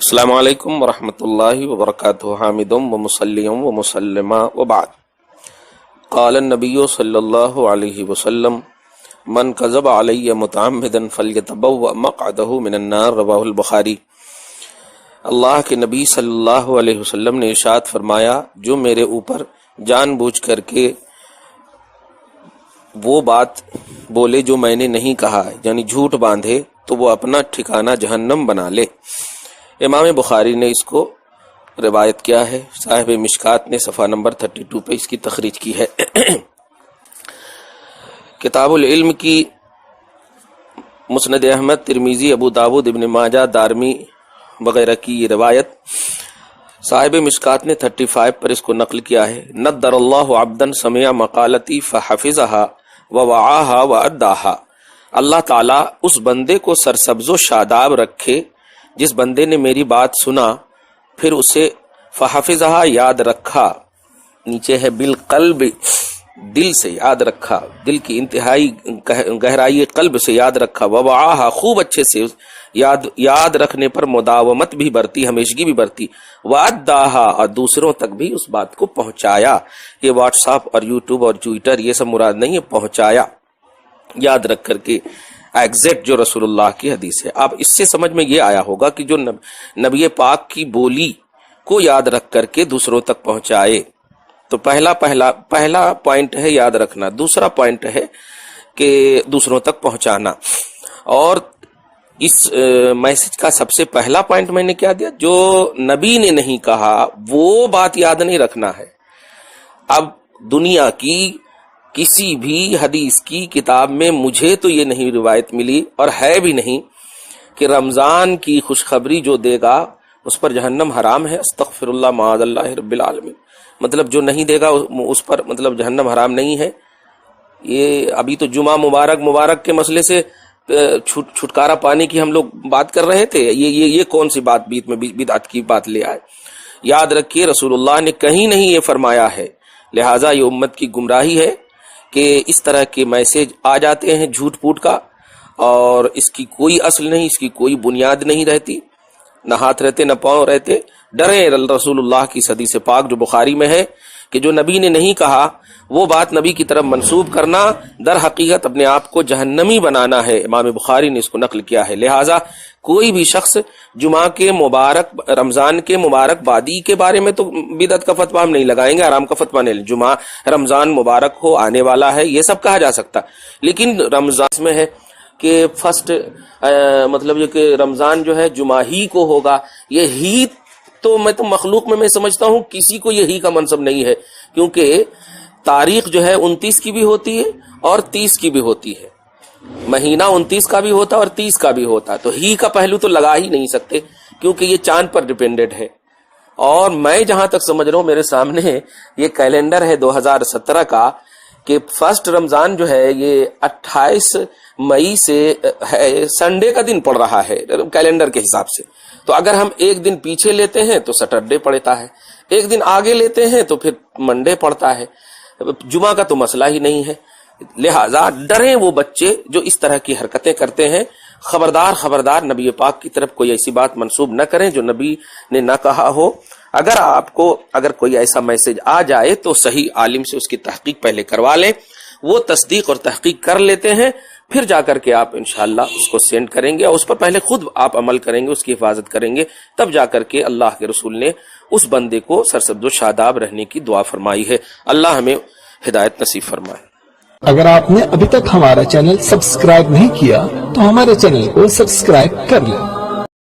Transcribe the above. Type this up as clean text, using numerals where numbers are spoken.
السلام علیکم ورحمۃ اللہ وبرکاتہ حامد و مسلم و مسلمہ وبعد قال النبی صلی اللہ علیہ وسلم من کذب علی متعمدا فلیتبوأ مقعدہ من النار رواہ البخاری۔ اللہ کے نبی صلی اللہ علیہ وسلم نے ارشاد فرمایا، جو میرے اوپر جان بوجھ کر کے وہ بات بولے جو میں نے نہیں کہا، یعنی جھوٹ باندھے، تو وہ اپنا ٹھکانہ جہنم بنا لے۔ امام بخاری نے اس کو روایت کیا ہے، صاحب مشکات نے صفحہ نمبر 32 پہ اس کی تخریج کی ہے۔ کتاب العلم کی مسند احمد، ترمذی، ابو داود، ابن ماجہ، دارمی وغیرہ کی یہ روایت صاحب مشکات نے 35 پر اس کو نقل کیا ہے۔ نضر اللہ عبدا سمع مقالتی فحفظها ووعاها واداها، اللہ تعالیٰ اس بندے کو سرسبز و شاداب رکھے جس بندے نے میری بات سنا پھر اسے فحفظها یاد رکھا، نیچے ہے بالقلب، دل سے یاد رکھا، دل کی انتہائی گہرائی قلب سے یاد رکھا، ووعاها خوب اچھے سے یاد رکھنے پر مداومت بھی برتی، ہمیشگی بھی برتی، واداها اور دوسروں تک بھی اس بات کو پہنچایا۔ یہ واٹس ایپ اور یوٹیوب اور ٹویٹر یہ سب مراد نہیں ہے، پہنچایا یاد رکھ کر کے، ایگزیکٹ جو رسول اللہ کی حدیث ہے۔ اب اس سے سمجھ میں یہ آیا ہوگا کہ جو نبی پاک کی بولی کو یاد رکھ کر کے دوسروں تک پہنچائے، تو پہلا پوائنٹ ہے یاد رکھنا، دوسرا پوائنٹ ہے کہ دوسروں تک پہنچانا۔ اور اس میسج کا سب سے پہلا پوائنٹ میں نے کیا دیا، جو نبی نے نہیں کہا وہ بات یاد نہیں رکھنا ہے۔ اب دنیا کی کسی بھی حدیث کی کتاب میں مجھے تو یہ نہیں روایت ملی، اور ہے بھی نہیں، کہ رمضان کی خوشخبری جو دے گا اس پر جہنم حرام ہے۔ استغفر اللہ معاذ اللہ رب العالمین، مطلب جو نہیں دے گا اس پر مطلب جہنم حرام نہیں ہے۔ یہ ابھی تو جمعہ مبارک کے مسئلے سے چھٹکارا پانے کی ہم لوگ بات کر رہے تھے، یہ کون سی بات بیت میں بدعت کی بات لے آئے۔ یاد رکھیے رسول اللہ نے کہیں نہیں یہ فرمایا ہے، لہٰذا یہ امت کی گمراہی ہے کہ اس طرح کے میسج آ جاتے ہیں جھوٹ پوٹ کا، اور اس کی کوئی اصل نہیں، اس کی کوئی بنیاد نہیں رہتی، نہ ہاتھ رہتے نہ پاؤں رہتے۔ ڈرے رسول اللہ کی حدیث پاک جو بخاری میں ہے کہ جو نبی نے نہیں کہا وہ بات نبی کی طرف منسوب کرنا در حقیقت اپنے آپ کو جہنمی بنانا ہے۔ امام بخاری نے اس کو نقل کیا ہے۔ لہٰذا کوئی بھی شخص جمعہ کے رمضان کے مبارک بادی کے بارے میں تو بدعت کا فتویٰ ہم نہیں لگائیں گے، حرام کا فتویٰ نہیں، جمعہ رمضان مبارک ہو، آنے والا ہے، یہ سب کہا جا سکتا، لیکن رمضان میں ہے کہ فرسٹ مطلب یہ کہ رمضان جو ہے جمعہ ہی کو ہوگا، یہ ہی تو میں تو مخلوق میں سمجھتا ہوں کسی کو یہی کا منصب نہیں ہے، کیونکہ تاریخ جو ہے 29 کی بھی ہوتی ہے اور 30 کی بھی ہوتی ہے، مہینہ 29 کا بھی ہوتا ہے اور 30 کا بھی ہوتا ہے، تو ہی کا پہلو تو لگا ہی نہیں سکتے کیونکہ یہ چاند پر ڈیپینڈڈ ہے۔ اور میں جہاں تک سمجھ رہا ہوں میرے سامنے یہ کیلنڈر ہے 2017 کا، کہ فرسٹ رمضان جو ہے یہ 28 مئی سے ہے، سنڈے کا دن پڑ رہا ہے کیلنڈر کے حساب سے، تو اگر ہم ایک دن پیچھے لیتے ہیں تو سیٹرڈے پڑتا ہے، ایک دن آگے لیتے ہیں تو پھر منڈے پڑتا ہے، جمعہ کا تو مسئلہ ہی نہیں ہے۔ لہٰذا ڈریں وہ بچے جو اس طرح کی حرکتیں کرتے ہیں، خبردار نبی پاک کی طرف کوئی ایسی بات منسوب نہ کریں جو نبی نے نہ کہا ہو۔ اگر کوئی ایسا میسج آ جائے تو صحیح عالم سے اس کی تحقیق پہلے کروا لیں، وہ تصدیق اور تحقیق کر لیتے ہیں، پھر جا کر کے آپ انشاءاللہ اس کو سینڈ کریں گے، اور اس پر پہلے خود آپ عمل کریں گے، اس کی حفاظت کریں گے، تب جا کر کے اللہ کے رسول نے اس بندے کو سرسبز و شاداب رہنے کی دعا فرمائی ہے۔ اللہ ہمیں ہدایت نصیب فرمائے۔ اگر آپ نے ابھی تک ہمارا چینل سبسکرائب نہیں کیا تو ہمارے چینل کو سبسکرائب کر لیں